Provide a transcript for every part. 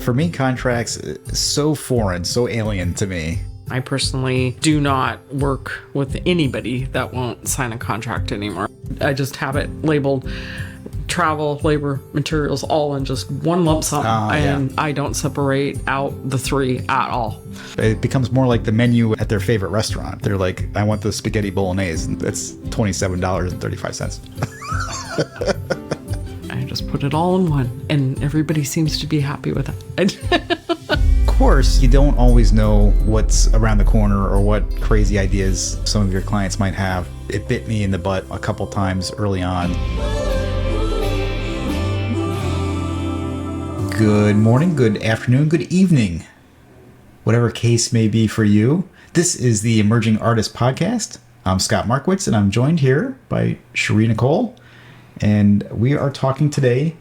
For me, contracts so foreign, so alien to me. I personally do not work with anybody that won't sign a contract anymore. I just have it labeled travel, labor, materials, all in just one lump sum. And I don't separate out the three at all. It becomes more like the menu at their favorite restaurant. They're like, I want the spaghetti bolognese, and it's $27.35. I just put it all in one, and everybody seems to be happy with it. Of course, you don't always know what's around the corner or what crazy ideas some of your clients might have. It bit me in the butt a couple times early on. Good morning, good afternoon, good evening, whatever case may be for you. This is the Emerging Artist Podcast. I'm Scott Markowitz, and I'm joined here by Shiree Nichole, and we are talking today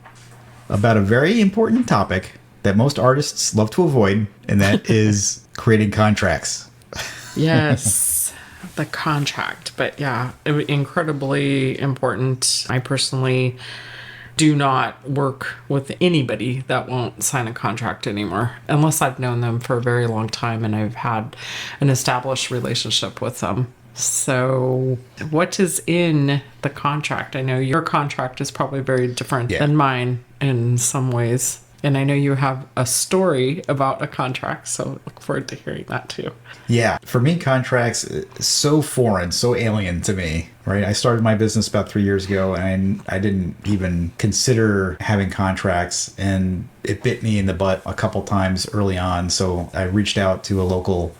about a very important topic that most artists love to avoid, and that is creating contracts. Yes, the contract. But yeah, incredibly important. I personally do not work with anybody that won't sign a contract anymore, unless I've known them for a very long time and I've had an established relationship with them. So what is in the contract? I know your contract is probably very different than mine in some ways. And I know you have a story about a contract, so look forward to hearing that too. Yeah, for me, contracts so foreign, so alien to me, right? I started my business about 3 years ago, and I didn't even consider having contracts, and it bit me in the butt a couple times early on. So I reached out to a local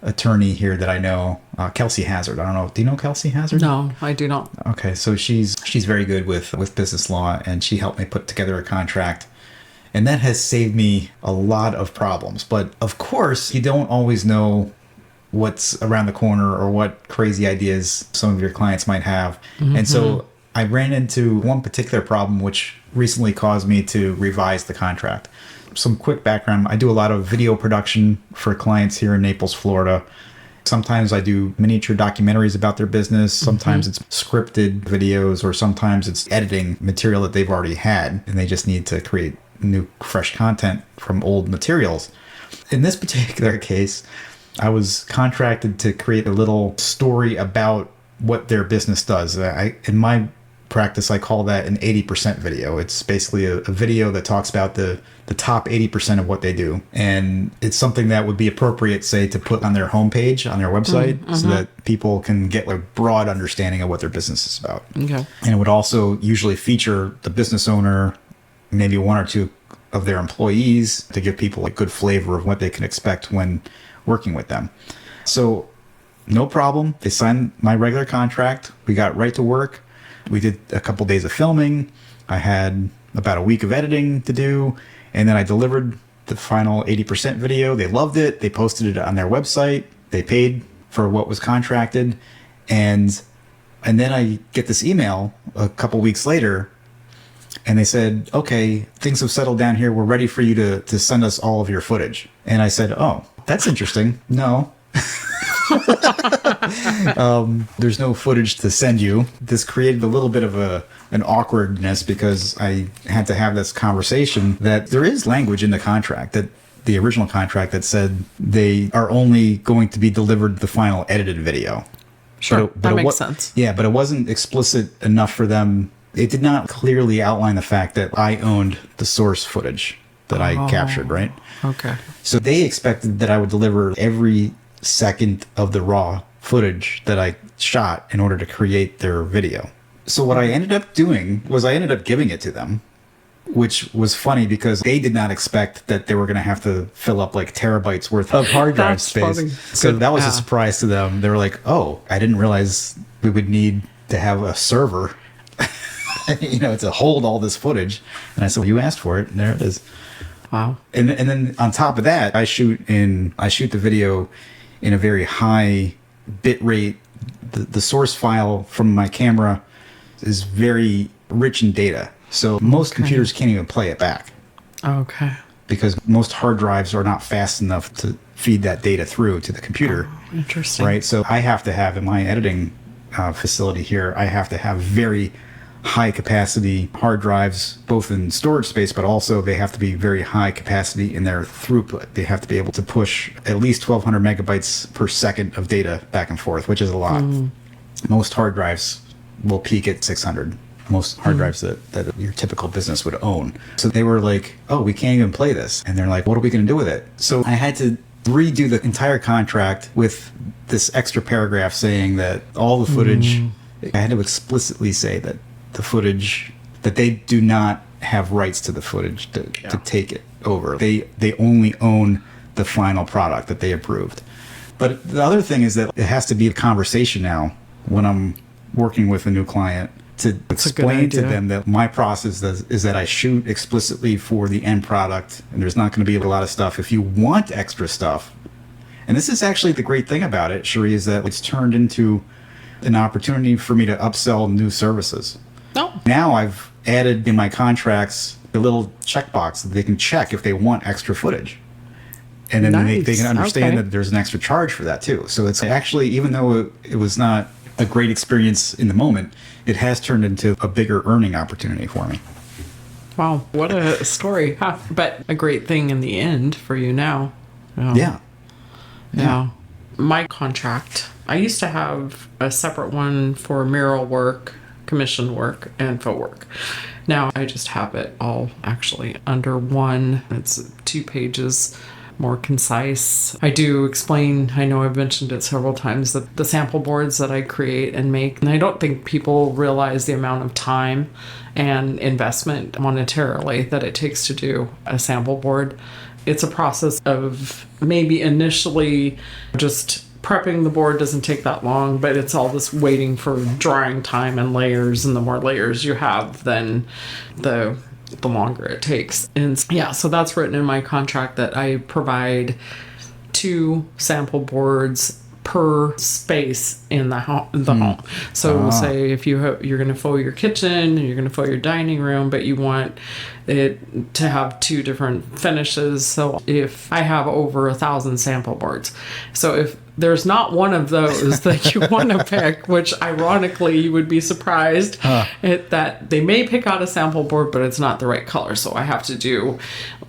attorney here that I know, Kelsey Hazard. I don't know. Do you know Kelsey Hazard? No, I do not. Okay, so she's very good with business law, and she helped me put together a contract. And that has saved me a lot of problems. But of course, you don't always know what's around the corner or what crazy ideas some of your clients might have. Mm-hmm. And so I ran into one particular problem which recently caused me to revise the contract. Some quick background. I do a lot of video production for clients here in Naples, Florida. Sometimes I do miniature documentaries about their business. Sometimes it's scripted videos, or sometimes it's editing material that they've already had and they just need to create new fresh content from old materials. In this particular case, I was contracted to create a little story about what their business does. In my practice, I call that an 80% video. It's basically a video that talks about the top 80% of what they do. And it's something that would be appropriate, say, to put on their homepage, on their website, so that people can get a broad understanding of what their business is about. Okay. And it would also usually feature the business owner, maybe one or two of their employees, to give people a good flavor of what they can expect when working with them. So no problem. They signed my regular contract. We got right to work. We did a couple days of filming. I had about a week of editing to do. And then I delivered the final 80% video. They loved it. They posted it on their website. They paid for what was contracted. And then I get this email a couple weeks later, and they said, okay, things have settled down here. We're ready for you to send us all of your footage. And I said, oh, that's interesting. No. There's no footage to send you. This created a little bit of an awkwardness, because I had to have this conversation that there is language in the contract, that the original contract, that said they are only going to be delivered the final edited video. Sure, that makes sense. Yeah, but it wasn't explicit enough for them. It did not clearly outline the fact that I owned the source footage that I captured, right? Okay. So they expected that I would deliver every second of the raw footage that I shot in order to create their video. So what I ended up doing was I ended up giving it to them, which was funny because they did not expect that they were going to have to fill up like terabytes worth of hard drive space. Funny. So that was a surprise to them. They were like, oh, I didn't realize we would need to have a server to hold all this footage. And I said, well, you asked for it, and there it is. Wow. And then on top of that, I shoot the video in a very high bit rate. The source file from my camera is very rich in data. So most computers can't even play it back. Okay. Because most hard drives are not fast enough to feed that data through to the computer. Oh, interesting. Right? So I have to have, in my editing facility here, I have to have very high capacity hard drives, both in storage space, but also they have to be very high capacity in their throughput. They have to be able to push at least 1200 megabytes per second of data back and forth, which is a lot. Most hard drives will peak at 600. Most hard drives that your typical business would own. So they were like, oh, we can't even play this. And they're like, what are we going to do with it? So I had to redo the entire contract with this extra paragraph saying that all the footage, I had to explicitly say that the footage, that they do not have rights to the footage to take it over. They only own the final product that they approved. But the other thing is that it has to be a conversation now when I'm working with a new client to explain to them that my process is that I shoot explicitly for the end product, and there's not going to be a lot of stuff. If you want extra stuff, and this is actually the great thing about it, Shiree, is that it's turned into an opportunity for me to upsell new services. Oh. Now I've added in my contracts a little checkbox that they can check if they want extra footage. And then they can understand that there's an extra charge for that too. So it's actually, even though it was not a great experience in the moment, it has turned into a bigger earning opportunity for me. Wow, what a story. Huh. But a great thing in the end for you now. Yeah. My contract, I used to have a separate one for mural work, commission work, and faux work. Now I just have it all actually under one. It's 2 pages, more concise. I do explain, I know I've mentioned it several times, that the sample boards that I create and make, and I don't think people realize the amount of time and investment monetarily that it takes to do a sample board. It's a process of maybe initially just prepping the board doesn't take that long, but it's all this waiting for drying time and layers, and the more layers you have, then the longer it takes. And yeah, so that's written in my contract that I provide 2 sample boards per space in the home. So say if you're going to faux your kitchen, you're going to faux your dining room, but you want it to have 2 different finishes. So if I have over 1,000 sample boards, so if there's not one of those that you want to pick, which ironically you would be surprised that they may pick out a sample board, but it's not the right color. So I have to do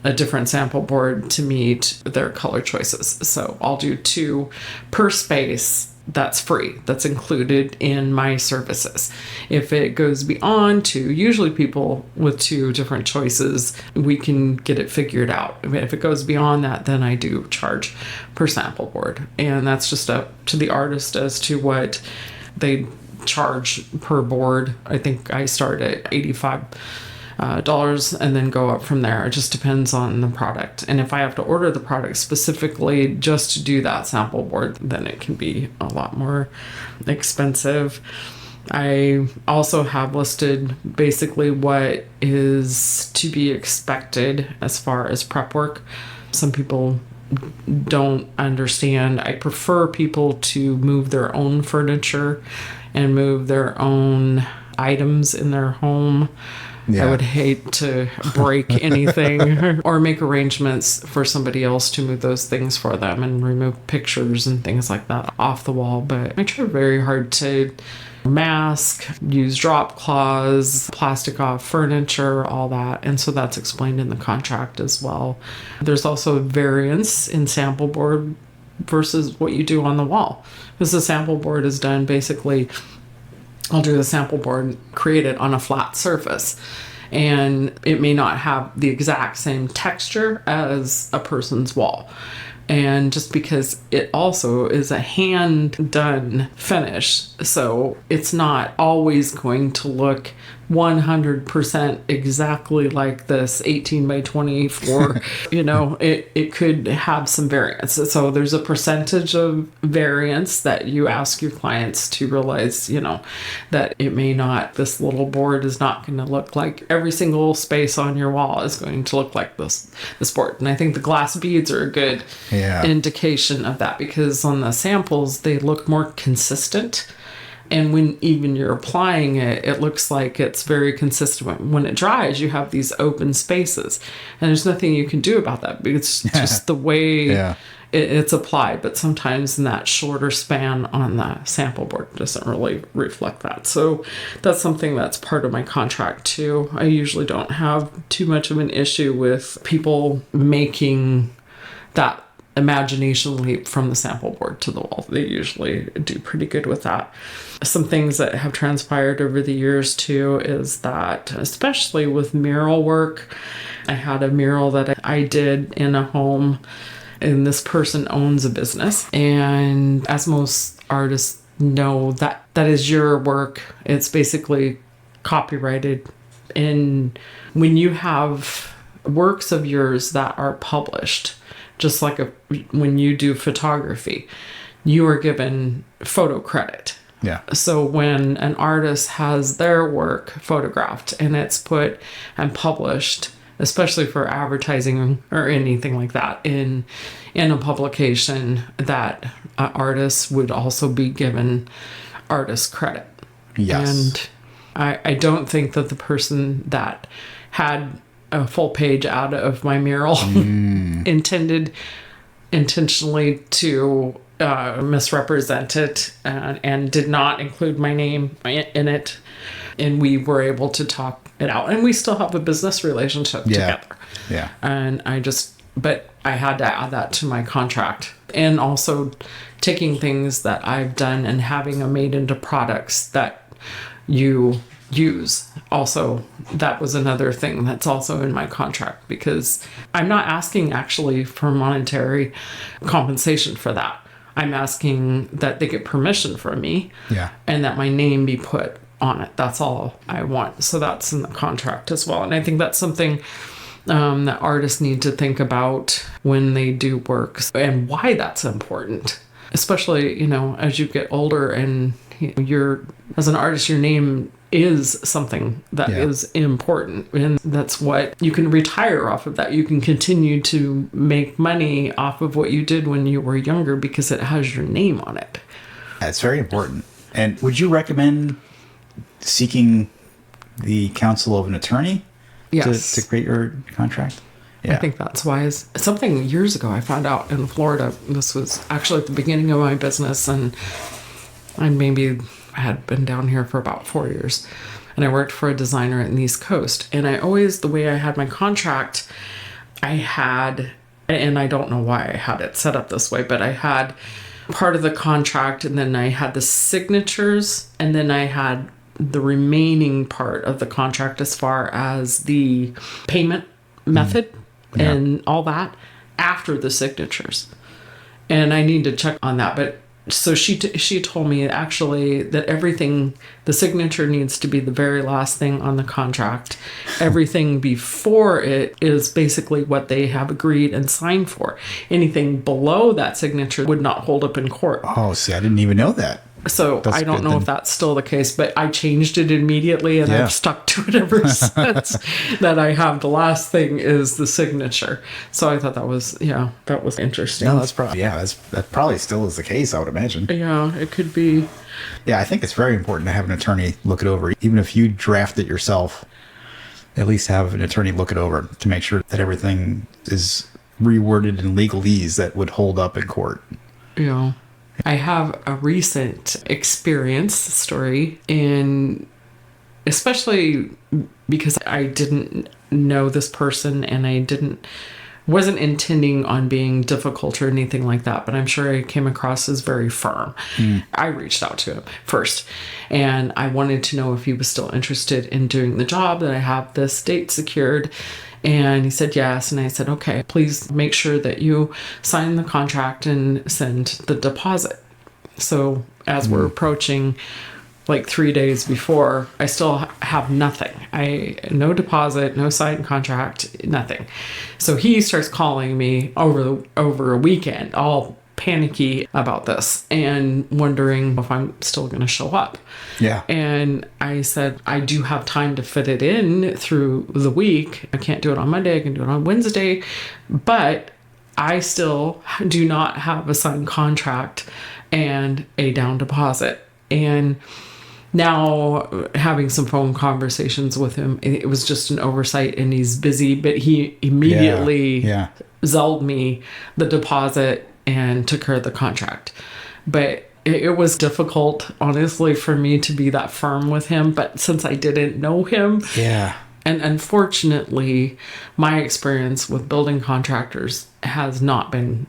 a different sample board to meet their color choices. So I'll do 2 per space. That's free. That's included in my services. If it goes beyond 2, usually people with 2 different choices, we can get it figured out. If it goes beyond that, then I do charge per sample board. And that's just up to the artist as to what they charge per board. I think I start at $85 and then go up from there. It just depends on the product. And if I have to order the product specifically just to do that sample board, then it can be a lot more expensive. I also have listed basically what is to be expected as far as prep work. Some people don't understand. I prefer people to move their own furniture and move their own items in their home. Yeah. I would hate to break anything or make arrangements for somebody else to move those things for them and remove pictures and things like that off the wall. But I try very hard to mask, use drop cloths, plastic off furniture, all that. And so that's explained in the contract as well. There's also variance in sample board versus what you do on the wall. Because the sample board is done basically, I'll do the sample board, create it on a flat surface, and it may not have the exact same texture as a person's wall. And just because it also is a hand done finish, so it's not always going to look 100% exactly like this 18 by 24, it could have some variance. So there's a percentage of variance that you ask your clients to realize, that it may not, this little board is not going to look like every single space on your wall is going to look like this board. And I think the glass beads are a good indication of that, because on the samples, they look more consistent. And when even you're applying it, it looks like it's very consistent. When it dries, you have these open spaces. And there's nothing you can do about that, because it's just the way it's applied, but sometimes in that shorter span on the sample board doesn't really reflect that. So that's something that's part of my contract too. I usually don't have too much of an issue with people making that imagination leap from the sample board to the wall. They usually do pretty good with that. Some things that have transpired over the years too is that, especially with mural work, I had a mural that I did in a home, and this person owns a business. And as most artists know, that is your work. It's basically copyrighted. And when you have works of yours that are published, just like when you do photography, you are given photo credit. Yeah. So when an artist has their work photographed and it's put and published, especially for advertising or anything like that in a publication, that artists would also be given artist credit. Yes. And I don't think that the person that had a full page out of my mural intended intentionally to misrepresent it and did not include my name in it. And we were able to talk it out, and we still have a business relationship together. Yeah. And but I had to add that to my contract. And also taking things that I've done and having them made into products that you use. Also, that was another thing that's also in my contract, because I'm not asking actually for monetary compensation for that. I'm asking that they get permission from me, and that my name be put on it. That's all I want. So that's in the contract as well. And I think that's something that artists need to think about when they do works, and why that's important. Especially, as you get older and you're, as an artist, your name is something that is important, and that's what you can retire off of. That you can continue to make money off of what you did when you were younger, because it has your name on it. That's very important. And would you recommend seeking the counsel of an attorney to create your contract? I think that's wise. Something years ago I found out in Florida. This was actually at the beginning of my business, and I had been down here for about 4 years, and I worked for a designer in the East Coast. And the way I had my contract, and I don't know why I had it set up this way, but I had part of the contract, and then I had the signatures, and then I had the remaining part of the contract as far as the payment method and all that after the signatures. And I need to check on that. But so she told me actually that everything, the signature needs to be the very last thing on the contract. Everything before it is basically what they have agreed and signed for. Anything below that signature would not hold up in court. Oh, see, I didn't even know that. So I don't know if that's still the case, but I changed it immediately, and I've stuck to it ever since. That I have the last thing is the signature. So I thought that was interesting. No, that's probably that probably still is the case, I would imagine. Yeah, it could be. Yeah, I think it's very important to have an attorney look it over. Even if you draft it yourself, at least have an attorney look it over to make sure that everything is reworded in legalese that would hold up in court. Yeah. I have a recent experience story, and especially because I didn't know this person, and I wasn't intending on being difficult or anything like that, but I'm sure I came across as very firm. I reached out to him first, and I wanted to know if he was still interested in doing the job, that I have this date secured. And he said yes. And I said, okay, please make sure that you sign the contract and send the deposit. So as we're approaching like 3 days before, I still have nothing. No deposit, no signed contract, nothing. So he starts calling me over a weekend, all panicky about this and wondering if I'm still going to show up. Yeah. And I said, I do have time to fit it in through the week. I can't do it on Monday. I can do it on Wednesday. But I still do not have a signed contract and a down deposit. And now having some phone conversations with him, it was just an oversight, and he's busy, but he immediately Zelled me the deposit and took care of the contract. But it was difficult, honestly, for me to be that firm with him. But since I didn't know him, Yeah. and unfortunately, my experience with building contractors has not been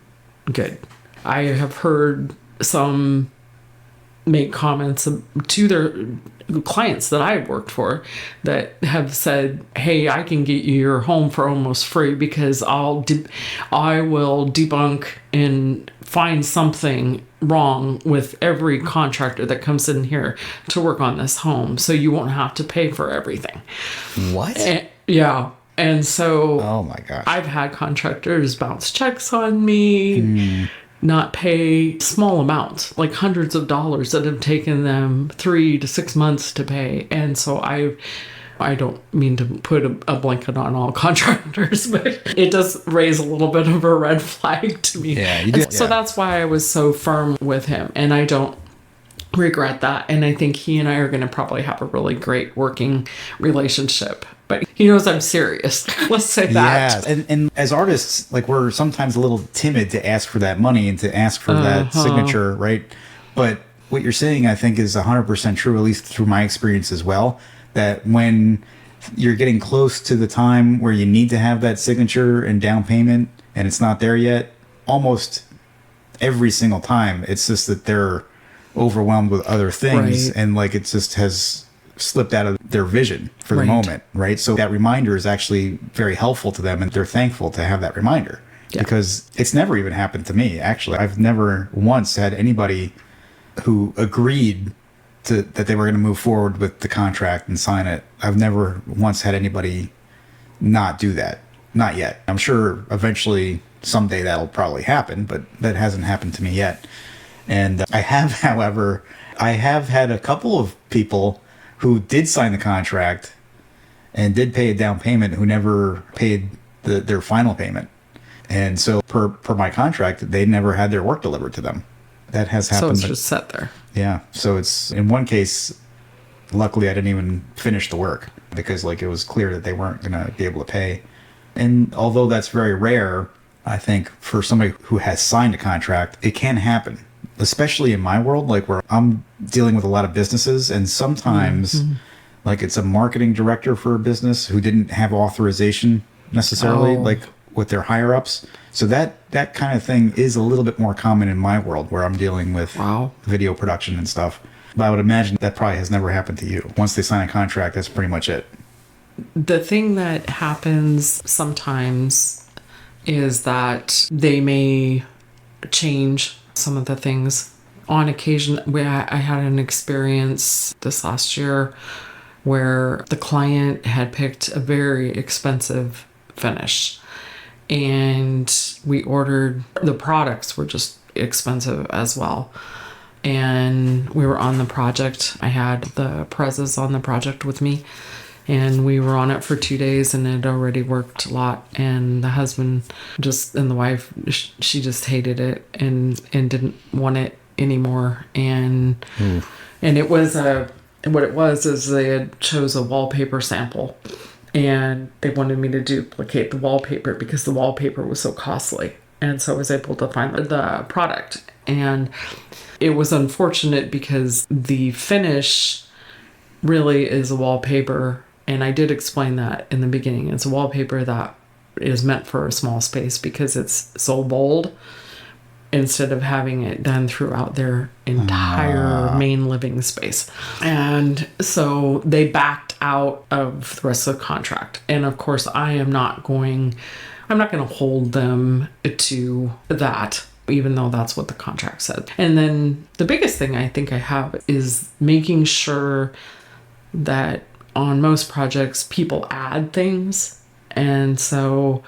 good. I have heard some make comments to their clients that I've worked for that have said, "Hey, I can get you your home for almost free because I will debunk and find something wrong with every contractor that comes in here to work on this home, so you won't have to pay for everything." What? Yeah. And so Oh my gosh. I've had contractors bounce checks on me, not pay small amounts, like hundreds of dollars that have taken them 3 to 6 months to pay. And so I don't mean to put a blanket on all contractors, but it does raise a little bit of a red flag to me. Yeah, you do. So that's why I was so firm with him. And I don't regret that. And I think he and I are going to probably have a really great working relationship. But he knows I'm serious. Let's say that. Yeah, and as artists, like, we're sometimes a little timid to ask for that money and to ask for that signature, right? But what you're saying, I think, is 100% true, at least through my experience as well, that when you're getting close to the time where you need to have that signature and down payment and it's not there yet, almost every single time, it's just that they're overwhelmed with other things, Right. and like it just has slipped out of their vision for the Right. moment, right? So that reminder is actually very helpful to them, and they're thankful to have that reminder, because it's never even happened to me. Actually, I've never once had anybody who agreed that they were going to move forward with the contract and sign it. I've never once had anybody not do that. Not yet. I'm sure eventually someday that'll probably happen, but that hasn't happened to me yet. And I have, however, I have had a couple of people who did sign the contract and did pay a down payment who never paid their final payment. And so per my contract, they never had their work delivered to them. That has happened. So it's just set there. Yeah. So it's, in one case, luckily I didn't even finish the work because like it was clear that they weren't going to be able to pay. And although that's very rare, I think for somebody who has signed a contract, it can happen, especially in my world, like where I'm dealing with a lot of businesses, and sometimes like it's a marketing director for a business who didn't have authorization necessarily, like with their higher ups. So that kind of thing is a little bit more common in my world where I'm dealing with video production and stuff. But I would imagine that probably has never happened to you. Once they sign a contract, that's pretty much it. The thing that happens sometimes is that they may change some of the things. On occasion, I had an experience this last year where the client had picked a very expensive finish, and we ordered, the products were just expensive as well. And we were on the project. I had the prezes on the project with me, and we were on it for 2 days, and it already worked a lot. And the husband and the wife, she just hated it and didn't want it anymore. And it was what it was is they had chose a wallpaper sample, and they wanted me to duplicate the wallpaper because the wallpaper was so costly. And so I was able to find the product. And it was unfortunate because the finish really is a wallpaper. And I did explain that in the beginning. It's a wallpaper that is meant for a small space because it's so bold, instead of having it done throughout their entire main living space. And so they backed out of the rest of the contract. And of course, I'm not going to hold them to that, even though that's what the contract said. And then the biggest thing I think I have is making sure that on most projects, people add things. And so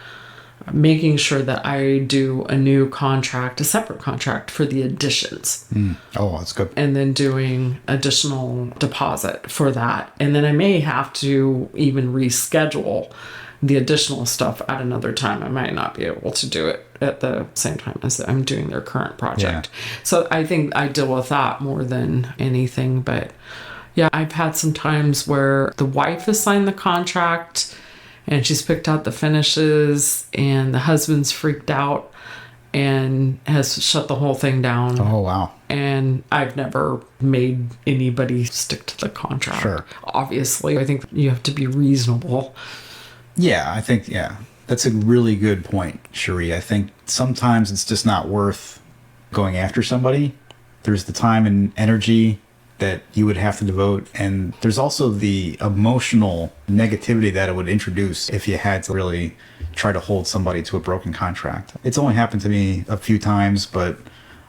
making sure that I do a new contract, a separate contract for the additions. Oh, that's good. And then doing additional deposit for that. And then I may have to even reschedule the additional stuff at another time. I might not be able to do it at the same time as I'm doing their current project. Yeah. So I think I deal with that more than anything. But yeah, I've had some times where the wife has signed the contract and she's picked out the finishes, and the husband's freaked out and has shut the whole thing down. Oh, wow. And I've never made anybody stick to the contract. Sure. Obviously, I think you have to be reasonable. Yeah, I think, that's a really good point, Shiree. I think sometimes it's just not worth going after somebody. There's the time and energy that you would have to devote, and there's also the emotional negativity that it would introduce if you had to really try to hold somebody to a broken contract. It's only happened to me a few times, but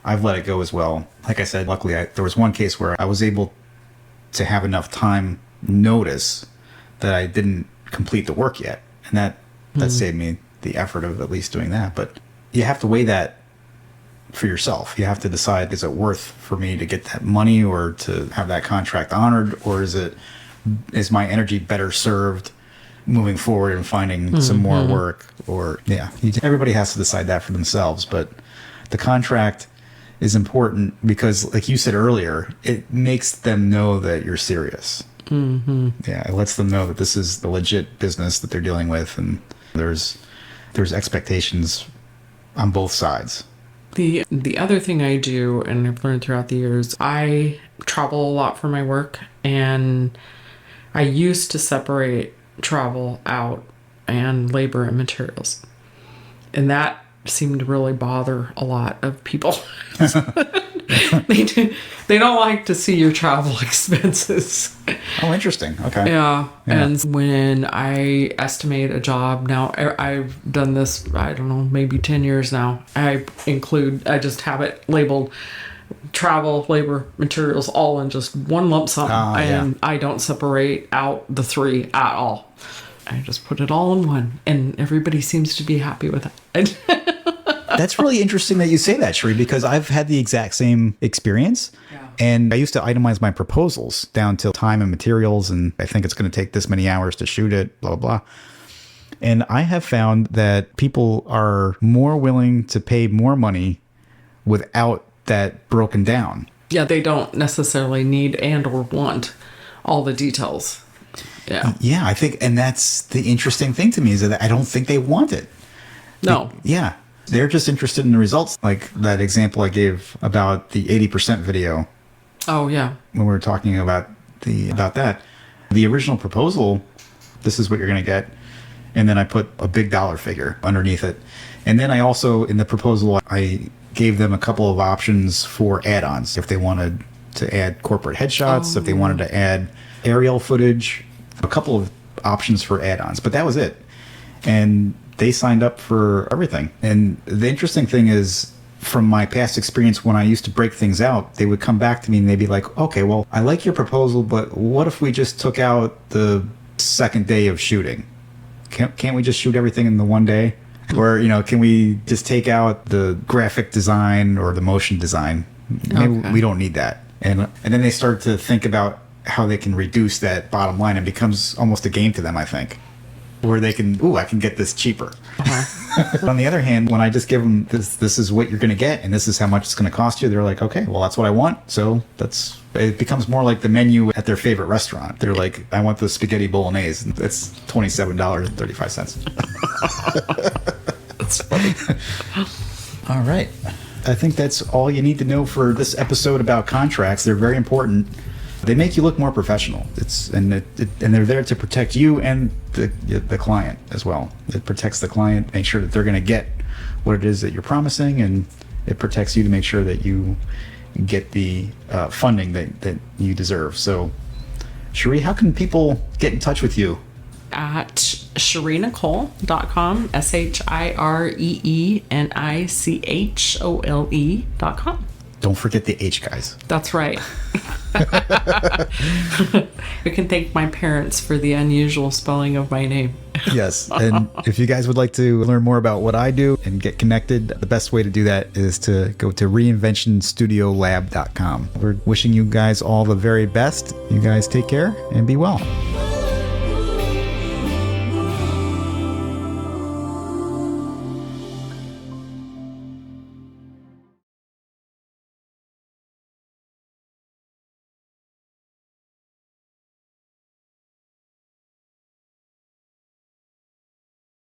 I've let it go as well. Like I said, luckily there was one case where I was able to have enough time notice that I didn't complete the work yet, and that saved me the effort of at least doing that. But you have to weigh that for yourself. You have to decide, is it worth for me to get that money or to have that contract honored, or is my energy better served moving forward and finding some more work? Or everybody has to decide that for themselves. But the contract is important because, like you said earlier, it makes them know that you're serious. Yeah, it lets them know that this is the legit business that they're dealing with, and there's expectations on both sides. The other thing I do, and I've learned throughout the years, I travel a lot for my work, and I used to separate travel out and labor and materials. And that seemed to really bother a lot of people. They don't like to see your travel expenses. Oh, interesting. Okay. Yeah. And when I estimate a job now, I've done this, I don't know, maybe 10 years now. I just have it labeled travel, labor, materials, all in just one lump sum. And I don't separate out the three at all. I just put it all in one, and everybody seems to be happy with it. That's really interesting that you say that, Shiree, because I've had the exact same experience. Yeah. And I used to itemize my proposals down to time and materials, and I think it's going to take this many hours to shoot it, blah, blah, blah. And I have found that people are more willing to pay more money without that broken down. Yeah, they don't necessarily need and or want all the details. Yeah. Yeah, I think, and that's the interesting thing to me, is that I don't think they want it. No. They're just interested in the results. Like that example I gave about the 80% video. Oh, yeah. When we were talking about that. The original proposal, this is what you're going to get. And then I put a big dollar figure underneath it. And then I also, in the proposal, I gave them a couple of options for add-ons. If they wanted to add corporate headshots, if they wanted to add aerial footage, a couple of options for add-ons. But that was it. And they signed up for everything. And the interesting thing is, from my past experience, when I used to break things out, they would come back to me and they'd be like, okay, well, I like your proposal, but what if we just took out the second day of shooting? Can't we just shoot everything in the one day? Or, can we just take out the graphic design or the motion design? Maybe we don't need that. And then they start to think about how they can reduce that bottom line. It becomes almost a game to them, I think, where they can, I can get this cheaper. On the other hand, when I just give them this is what you're going to get, and this is how much it's going to cost you, they're like, okay, well, that's what I want. So it becomes more like the menu at their favorite restaurant. They're like, I want the spaghetti bolognese. And it's $27.35. That's funny. All right. I think that's all you need to know for this episode about contracts. They're very important. They make you look more professional. And they're there to protect you and the client as well. It protects the client, make sure that they're going to get what it is that you're promising, and it protects you to make sure that you get the funding that you deserve. So, Shiree, how can people get in touch with you? At ShireeNichole.com, ShireeNichole.com. Don't forget the H, guys. That's right. You can thank my parents for the unusual spelling of my name. Yes. And if you guys would like to learn more about what I do and get connected, the best way to do that is to go to reinventionstudiolab.com. We're wishing you guys all the very best. You guys take care and be well.